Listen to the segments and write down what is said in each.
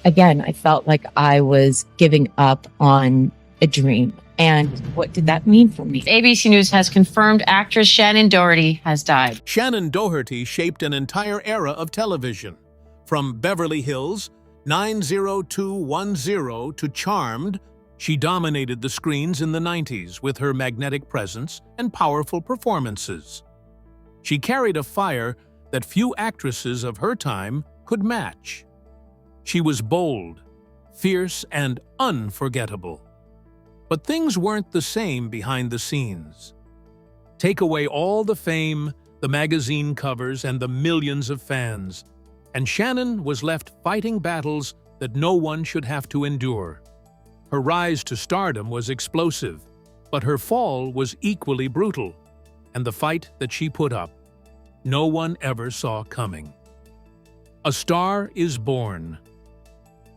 again, I felt like I was giving up on a dream. And what did that mean for me? ABC News has confirmed actress Shannen Doherty has died. Shannen Doherty shaped an entire era of television. From Beverly Hills, 90210 to Charmed, she dominated the screens in the 90s with her magnetic presence and powerful performances. She carried a fire that few actresses of her time could match. She was bold, fierce, and unforgettable. But things weren't the same behind the scenes. Take away all the fame, the magazine covers, and the millions of fans, and Shannen was left fighting battles that no one should have to endure. Her rise to stardom was explosive, but her fall was equally brutal, and the fight that she put up, no one ever saw coming. A star is born.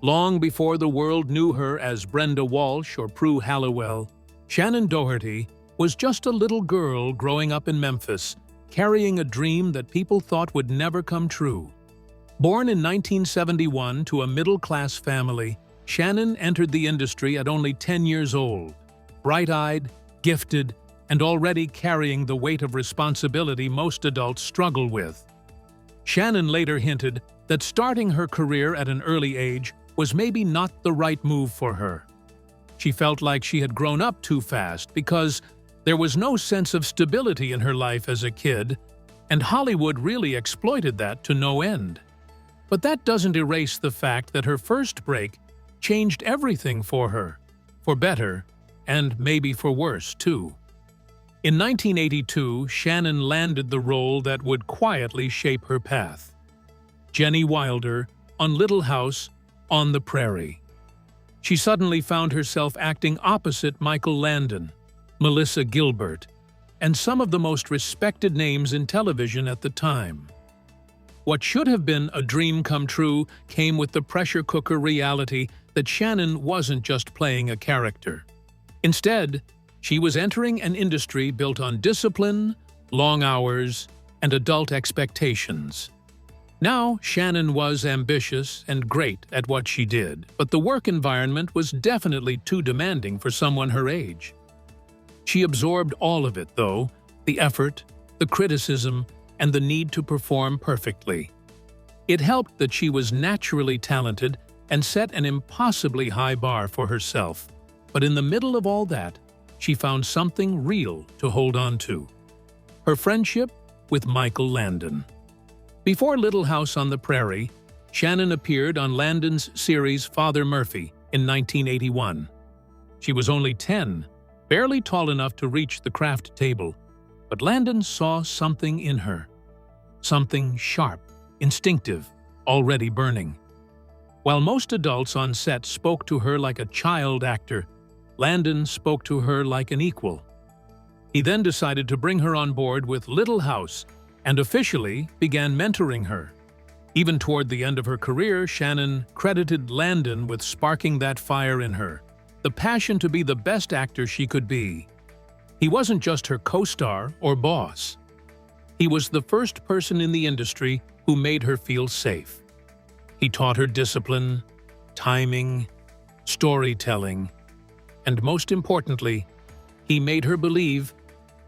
Long before the world knew her as Brenda Walsh or Prue Halliwell, Shannen Doherty was just a little girl growing up in Memphis, carrying a dream that people thought would never come true. Born in 1971 to a middle-class family, Shannen entered the industry at only 10 years old, bright-eyed, gifted, and already carrying the weight of responsibility most adults struggle with. Shannen later hinted that starting her career at an early age was maybe not the right move for her. She felt like she had grown up too fast because there was no sense of stability in her life as a kid, and Hollywood really exploited that to no end. But that doesn't erase the fact that her first break changed everything for her, for better, and maybe for worse, too. In 1982, Shannen landed the role that would quietly shape her path. Jenny Wilder on Little House on the Prairie. She suddenly found herself acting opposite Michael Landon, Melissa Gilbert, and some of the most respected names in television at the time. What should have been a dream come true came with the pressure cooker reality that Shannen wasn't just playing a character. Instead, she was entering an industry built on discipline, long hours, and adult expectations. Now, Shannen was ambitious and great at what she did, but the work environment was definitely too demanding for someone her age. She absorbed all of it, though, the effort, the criticism, and the need to perform perfectly. It helped that she was naturally talented and set an impossibly high bar for herself. But in the middle of all that, she found something real to hold on to: her friendship with Michael Landon. Before Little House on the Prairie, Shannen appeared on Landon's series Father Murphy in 1981. She was only 10, barely tall enough to reach the craft table, but Landon saw something in her. Something sharp, instinctive, already burning. While most adults on set spoke to her like a child actor, Landon spoke to her like an equal. He then decided to bring her on board with Little House and officially began mentoring her. Even toward the end of her career, Shannen credited Landon with sparking that fire in her, the passion to be the best actor she could be. He wasn't just her co-star or boss. He was the first person in the industry who made her feel safe. He taught her discipline, timing, storytelling, and most importantly, he made her believe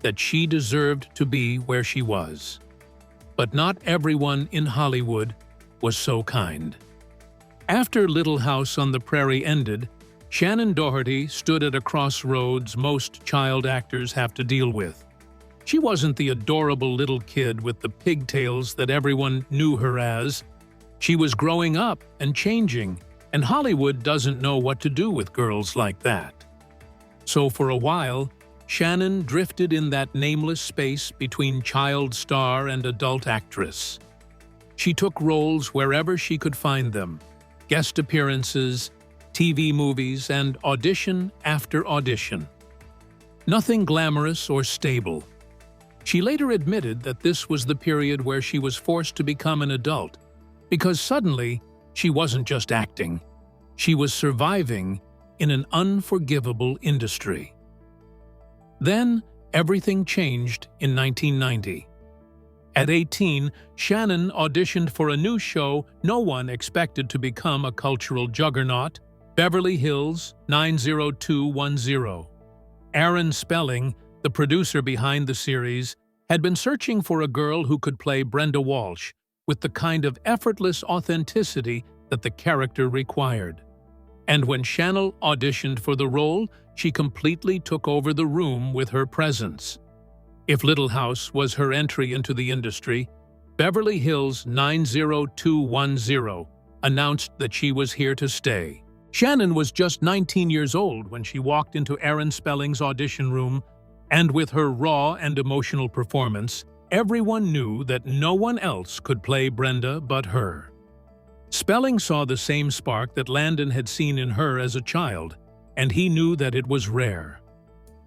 that she deserved to be where she was. But not everyone in Hollywood was so kind. After Little House on the Prairie ended, Shannen Doherty stood at a crossroads most child actors have to deal with. She wasn't the adorable little kid with the pigtails that everyone knew her as. She was growing up and changing, and Hollywood doesn't know what to do with girls like that. So for a while, Shannen drifted in that nameless space between child star and adult actress. She took roles wherever she could find them, guest appearances, TV movies, and audition after audition. Nothing glamorous or stable. She later admitted that this was the period where she was forced to become an adult, because suddenly she wasn't just acting, she was surviving in an unforgivable industry. Then everything changed in 1990. At 18, Shannen auditioned for a new show no one expected to become a cultural juggernaut, Beverly Hills 90210. Aaron Spelling, the producer behind the series, had been searching for a girl who could play Brenda Walsh with the kind of effortless authenticity that the character required. And when Shannen auditioned for the role, she completely took over the room with her presence. If Little House was her entry into the industry, Beverly Hills 90210 announced that she was here to stay. Shannen was just 19 years old when she walked into Aaron Spelling's audition room, and with her raw and emotional performance, everyone knew that no one else could play Brenda but her. Spelling saw the same spark that Landon had seen in her as a child, and he knew that it was rare.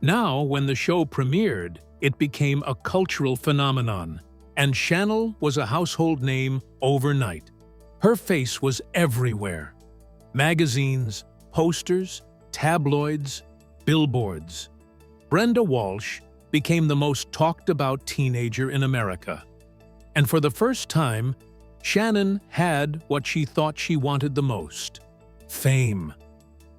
Now, when the show premiered, it became a cultural phenomenon, and Shannen was a household name overnight. Her face was everywhere. Magazines, posters, tabloids, billboards. Brenda Walsh became the most talked-about teenager in America. And for the first time, Shannen had what she thought she wanted the most: fame.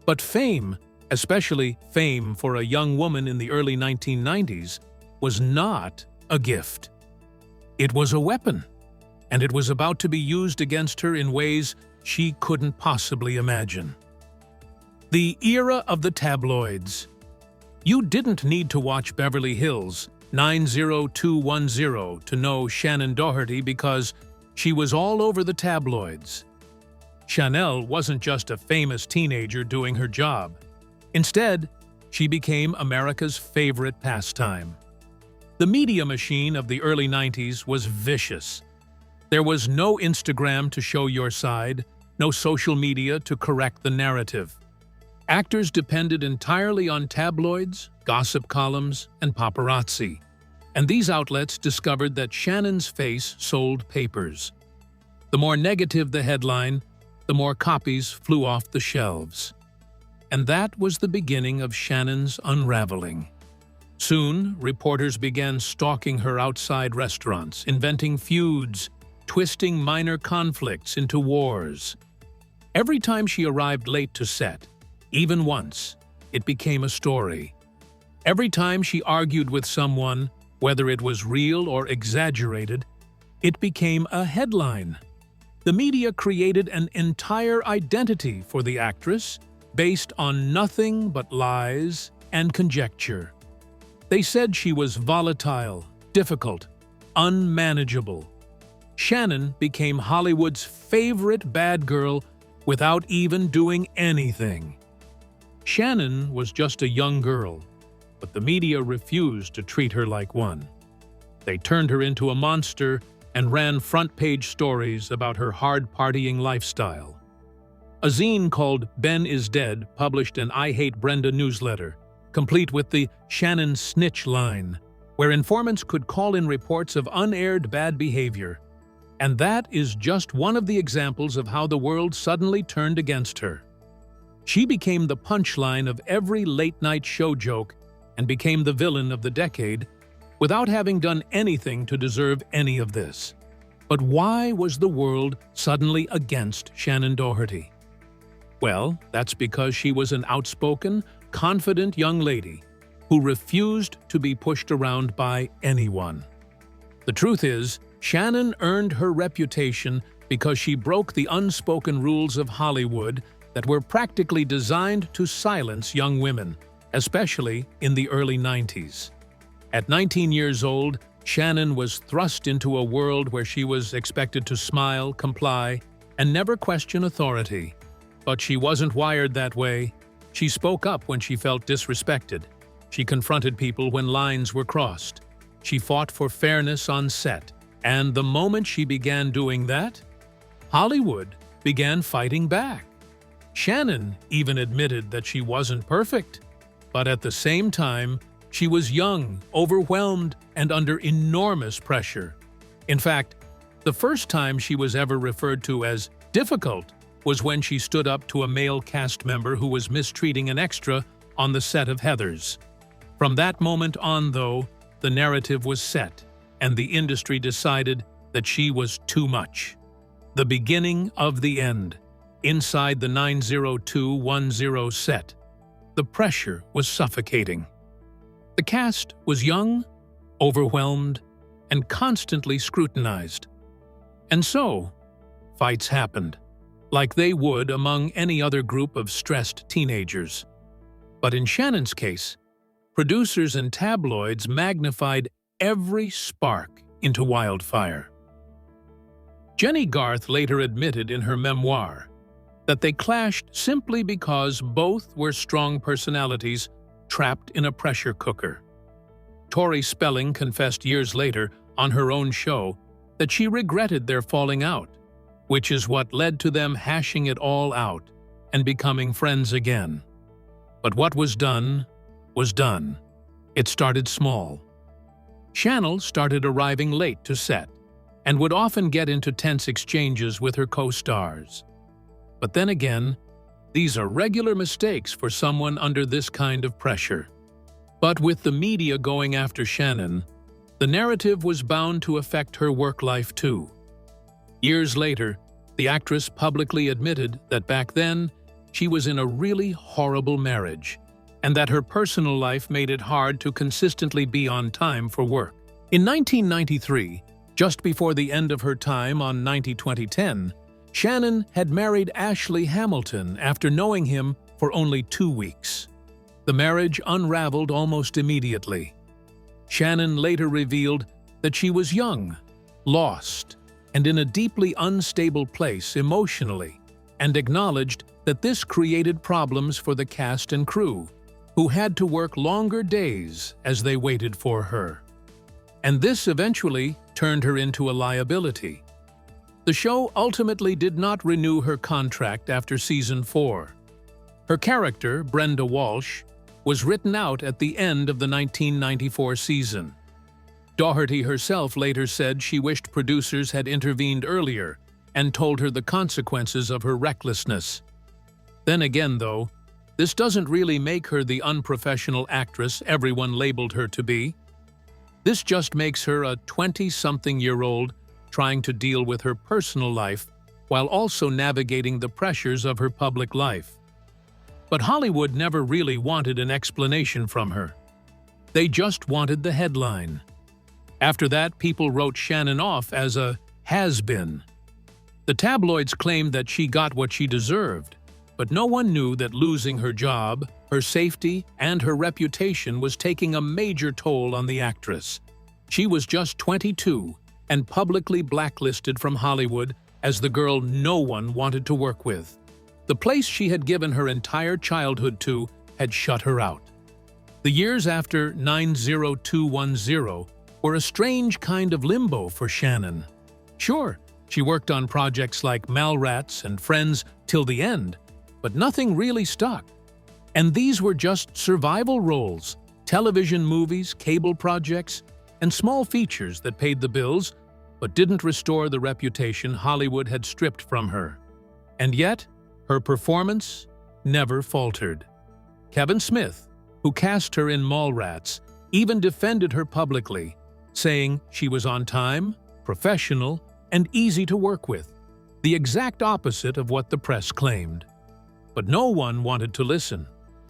But fame, especially fame for a young woman in the early 1990s, was not a gift. It was a weapon, and it was about to be used against her in ways she couldn't possibly imagine. The era of the tabloids. You didn't need to watch Beverly Hills 90210 to know Shannen Doherty because she was all over the tabloids. Shannen wasn't just a famous teenager doing her job. Instead, she became America's favorite pastime. The media machine of the early 90s was vicious. There was no Instagram to show your side, no social media to correct the narrative. Actors depended entirely on tabloids, gossip columns, and paparazzi. And these outlets discovered that Shannen's face sold papers. The more negative the headline, the more copies flew off the shelves. And that was the beginning of Shannen's unraveling. Soon, reporters began stalking her outside restaurants, inventing feuds, twisting minor conflicts into wars. Every time she arrived late to set, even once, it became a story. Every time she argued with someone, whether it was real or exaggerated, it became a headline. The media created an entire identity for the actress based on nothing but lies and conjecture. They said she was volatile, difficult, unmanageable. Shannen became Hollywood's favorite bad girl without even doing anything. Shannen was just a young girl, but the media refused to treat her like one. They turned her into a monster and ran front-page stories about her hard-partying lifestyle. A zine called Ben is Dead published an I Hate Brenda newsletter, complete with the Shannen Snitch line, where informants could call in reports of unaired bad behavior. And that is just one of the examples of how the world suddenly turned against her. She became the punchline of every late-night show joke and became the villain of the decade without having done anything to deserve any of this. But why was the world suddenly against Shannen Doherty? Well, that's because she was an outspoken, confident young lady who refused to be pushed around by anyone. The truth is, Shannen earned her reputation because she broke the unspoken rules of Hollywood that were practically designed to silence young women, especially in the early 90s. At 19 years old, Shannen was thrust into a world where she was expected to smile, comply, and never question authority. But she wasn't wired that way. She spoke up when she felt disrespected. She confronted people when lines were crossed. She fought for fairness on set. And the moment she began doing that, Hollywood began fighting back. Shannen even admitted that she wasn't perfect. But at the same time, she was young, overwhelmed, and under enormous pressure. In fact, the first time she was ever referred to as difficult was when she stood up to a male cast member who was mistreating an extra on the set of Heathers. From that moment on, though, the narrative was set, and the industry decided that she was too much. The beginning of the end. Inside the 90210 set, the pressure was suffocating. The cast was young, overwhelmed, and constantly scrutinized. And so, fights happened, like they would among any other group of stressed teenagers. But in Shannen's case, producers and tabloids magnified every spark into wildfire. Jenny Garth later admitted in her memoir that they clashed simply because both were strong personalities trapped in a pressure cooker. Tori Spelling confessed years later on her own show that she regretted their falling out, which is what led to them hashing it all out and becoming friends again. But what was done was done. It started small. Shannen started arriving late to set and would often get into tense exchanges with her co-stars. But then again, these are regular mistakes for someone under this kind of pressure. But with the media going after Shannen, the narrative was bound to affect her work life too. Years later, the actress publicly admitted that back then, she was in a really horrible marriage, and that her personal life made it hard to consistently be on time for work. In 1993, just before the end of her time on 90-20-10, Shannen had married Ashley Hamilton after knowing him for only 2 weeks. The marriage unraveled almost immediately. Shannen later revealed that she was young, lost, and in a deeply unstable place emotionally, and acknowledged that this created problems for the cast and crew, who had to work longer days as they waited for her. And this eventually turned her into a liability. The show ultimately did not renew her contract after season 4. Her character, Brenda Walsh, was written out at the end of the 1994 season. Doherty herself later said she wished producers had intervened earlier and told her the consequences of her recklessness. Then again, though, this doesn't really make her the unprofessional actress everyone labeled her to be. This just makes her a 20-something-year-old trying to deal with her personal life while also navigating the pressures of her public life. But Hollywood never really wanted an explanation from her. They just wanted the headline. After that, people wrote Shannen off as a has-been. The tabloids claimed that she got what she deserved, but no one knew that losing her job, her safety, and her reputation was taking a major toll on the actress. She was just 22 and publicly blacklisted from Hollywood as the girl no one wanted to work with. The place she had given her entire childhood to had shut her out. The years after 90210 were a strange kind of limbo for Shannen. Sure, she worked on projects like Mallrats and Friends till the end, but nothing really stuck. And these were just survival roles, television movies, cable projects, and small features that paid the bills but didn't restore the reputation Hollywood had stripped from her. And yet, her performance never faltered. Kevin Smith, who cast her in Mallrats, even defended her publicly, saying she was on time, professional, and easy to work with, the exact opposite of what the press claimed. But no one wanted to listen.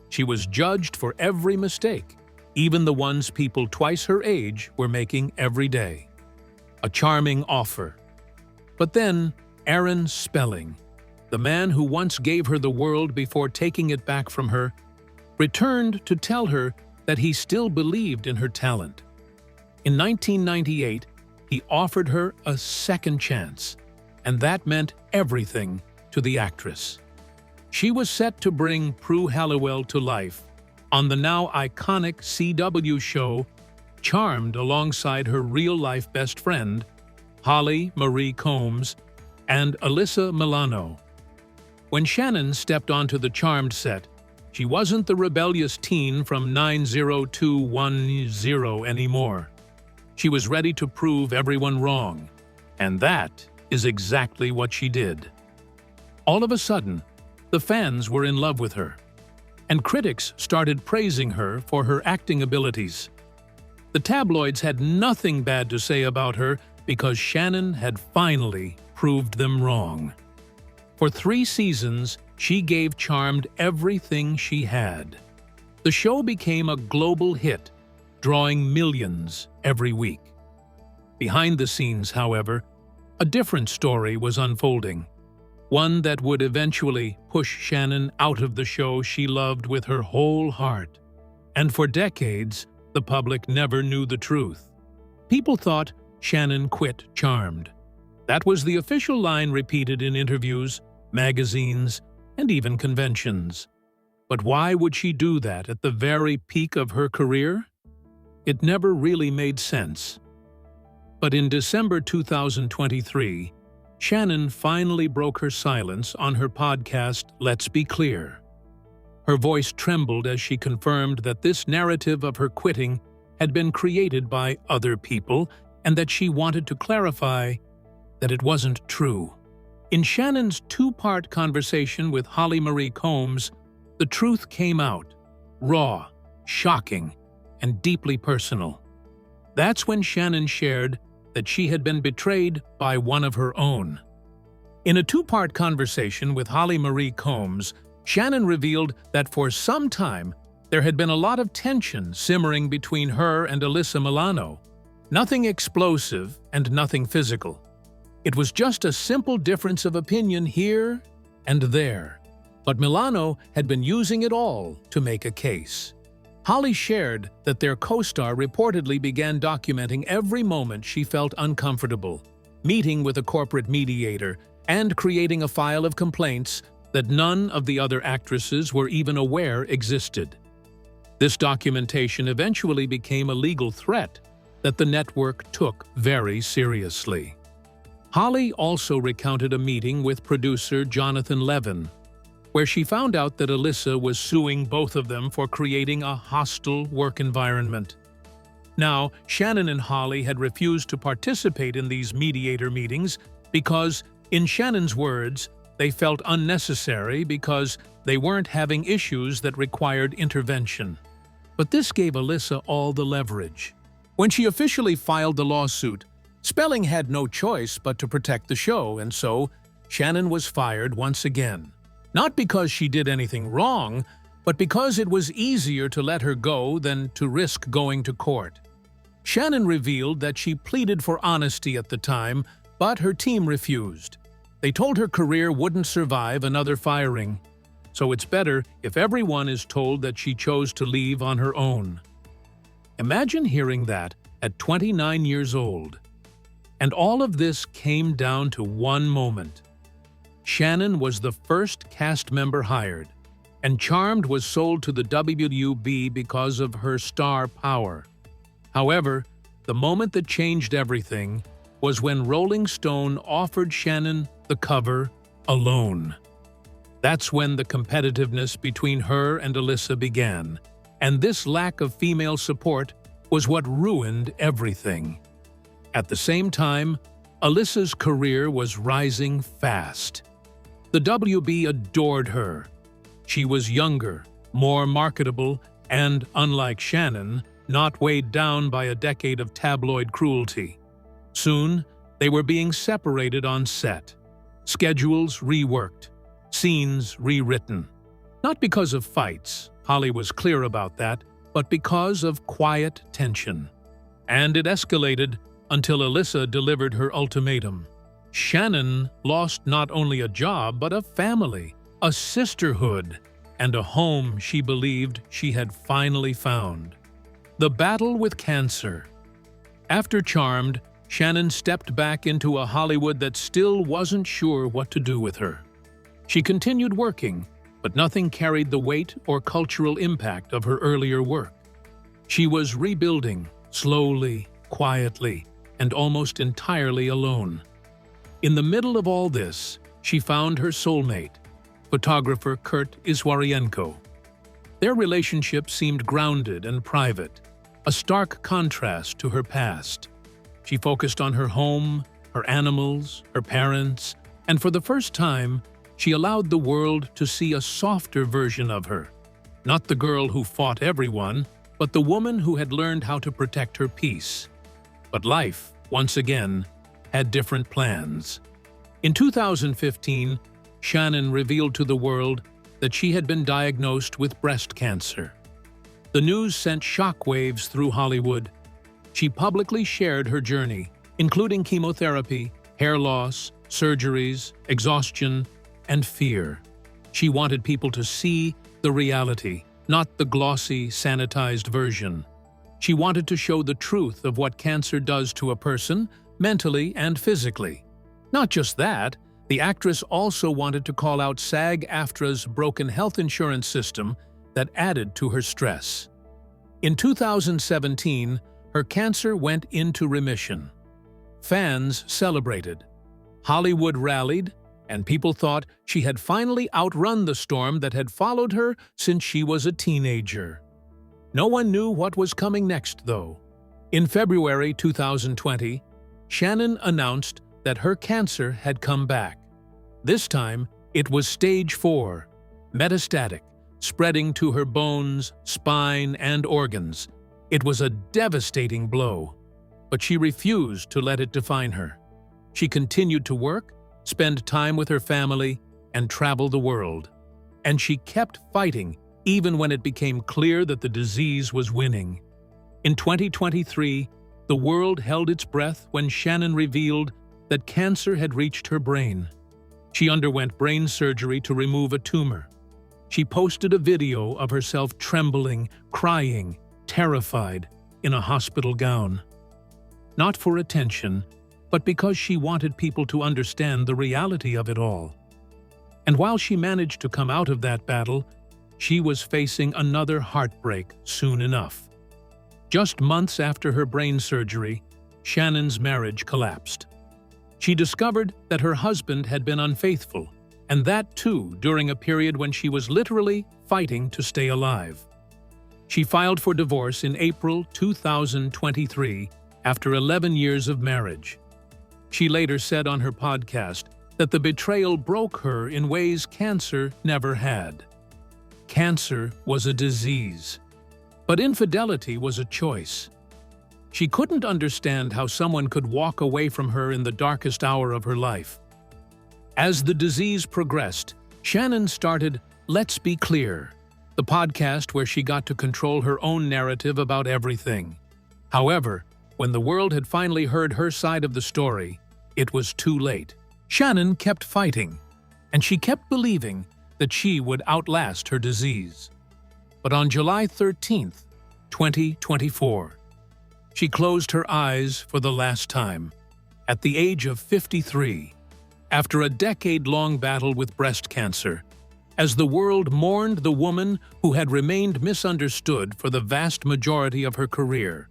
She was judged for every mistake, even the ones people twice her age were making every day. A charming offer. But then, Aaron Spelling, the man who once gave her the world before taking it back from her, returned to tell her that he still believed in her talent. In 1998, he offered her a second chance, and that meant everything to the actress. She was set to bring Prue Halliwell to life on the now iconic CW show Charmed alongside her real-life best friend, Holly Marie Combs, and Alyssa Milano. When Shannen stepped onto the Charmed set, she wasn't the rebellious teen from 90210 anymore. She was ready to prove everyone wrong, and that is exactly what she did. All of a sudden, the fans were in love with her, and critics started praising her for her acting abilities. The tabloids had nothing bad to say about her because Shannen had finally proved them wrong. For 3 seasons, she gave Charmed everything she had. The show became a global hit, drawing millions every week. Behind the scenes, however, a different story was unfolding, one that would eventually push Shannen out of the show she loved with her whole heart. And for decades, the public never knew the truth. People thought Shannen quit Charmed. That was the official line repeated in interviews, magazines, and even conventions. But why would she do that at the very peak of her career? It never really made sense. But in December 2023, Shannen finally broke her silence on her podcast, Let's Be Clear. Her voice trembled as she confirmed that this narrative of her quitting had been created by other people and that she wanted to clarify that it wasn't true. In Shannen's 2-part conversation with Holly Marie Combs, the truth came out, raw, shocking, and deeply personal. That's when Shannen shared that she had been betrayed by one of her own. In a 2-part conversation with Holly Marie Combs, Shannen revealed that for some time there had been a lot of tension simmering between her and Alyssa Milano. Nothing explosive and nothing physical. It was just a simple difference of opinion here and there. But Milano had been using it all to make a case. Holly shared that their co-star reportedly began documenting every moment she felt uncomfortable, meeting with a corporate mediator, and creating a file of complaints that none of the other actresses were even aware existed. This documentation eventually became a legal threat that the network took very seriously. Holly also recounted a meeting with producer Jonathan Levin, where she found out that Alyssa was suing both of them for creating a hostile work environment. Now, Shannen and Holly had refused to participate in these mediator meetings because, in Shannen's words, they felt unnecessary because they weren't having issues that required intervention. But this gave Alyssa all the leverage. When she officially filed the lawsuit, Spelling had no choice but to protect the show, and so Shannen was fired once again. Not because she did anything wrong, but because it was easier to let her go than to risk going to court. Shannen revealed that she pleaded for honesty at the time, but her team refused. They told her career wouldn't survive another firing, so it's better if everyone is told that she chose to leave on her own. Imagine hearing that at 29 years old. And all of this came down to one moment. Shannen was the first cast member hired, and Charmed was sold to the WB because of her star power. However, the moment that changed everything was when Rolling Stone offered Shannen the cover alone. That's when the competitiveness between her and Alyssa began, and this lack of female support was what ruined everything. At the same time, Alyssa's career was rising fast. The WB adored her. She was younger, more marketable, and, unlike Shannen, not weighed down by a decade of tabloid cruelty. Soon, they were being separated on set. Schedules reworked, scenes rewritten. Not because of fights, Holly was clear about that, but because of quiet tension. And it escalated until Alyssa delivered her ultimatum. Shannen lost not only a job, but a family, a sisterhood, and a home she believed she had finally found. The battle with cancer. After Charmed, Shannen stepped back into a Hollywood that still wasn't sure what to do with her. She continued working, but nothing carried the weight or cultural impact of her earlier work. She was rebuilding, slowly, quietly, and almost entirely alone. In the middle of all this, she found her soulmate, photographer Kurt Iswarienko. Their relationship seemed grounded and private, a stark contrast to her past. She focused on her home, her animals, her parents, and for the first time, she allowed the world to see a softer version of her. Not the girl who fought everyone, but the woman who had learned how to protect her peace. But life, once again, had different plans. In 2015, Shannen revealed to the world that she had been diagnosed with breast cancer. The news sent shockwaves through Hollywood. She publicly shared her journey, including chemotherapy, hair loss, surgeries, exhaustion, and fear. She wanted people to see the reality, not the glossy, sanitized version. She wanted to show the truth of what cancer does to a person, mentally and physically. Not just that, the actress also wanted to call out SAG-AFTRA's broken health insurance system that added to her stress. In 2017, her cancer went into remission. Fans celebrated. Hollywood rallied, and people thought she had finally outrun the storm that had followed her since she was a teenager. No one knew what was coming next, though. In February 2020, Shannen announced that her cancer had come back. This time, it was stage 4, metastatic, spreading to her bones, spine, and organs. It was a devastating blow, but she refused to let it define her. She continued to work, spend time with her family, and travel the world. And she kept fighting, even when it became clear that the disease was winning. In 2023, the world held its breath when Shannen revealed that cancer had reached her brain. She underwent brain surgery to remove a tumor. She posted a video of herself trembling, crying, terrified, in a hospital gown. Not for attention, but because she wanted people to understand the reality of it all. And while she managed to come out of that battle, she was facing another heartbreak soon enough. Just months after her brain surgery, Shannen's marriage collapsed. She discovered that her husband had been unfaithful, and that too during a period when she was literally fighting to stay alive. She filed for divorce in April 2023 after 11 years of marriage. She later said on her podcast that the betrayal broke her in ways cancer never had. Cancer was a disease, but infidelity was a choice. She couldn't understand how someone could walk away from her in the darkest hour of her life. As the disease progressed, Shannen started Let's Be Clear, the podcast where she got to control her own narrative about everything. However, when the world had finally heard her side of the story, it was too late. Shannen kept fighting, and she kept believing that she would outlast her disease. But on July 13th, 2024, she closed her eyes for the last time, at the age of 53, after a decade-long battle with breast cancer, as the world mourned the woman who had remained misunderstood for the vast majority of her career,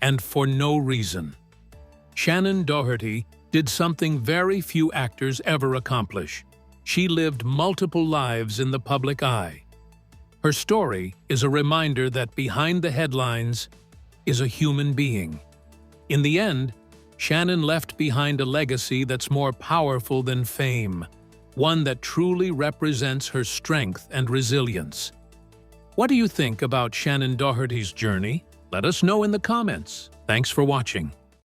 and for no reason. Shannen Doherty did something very few actors ever accomplish. She lived multiple lives in the public eye. Her story is a reminder that behind the headlines is a human being. In the end, Shannen left behind a legacy that's more powerful than fame, one that truly represents her strength and resilience. What do you think about Shannen Doherty's journey? Let us know in the comments. Thanks for watching.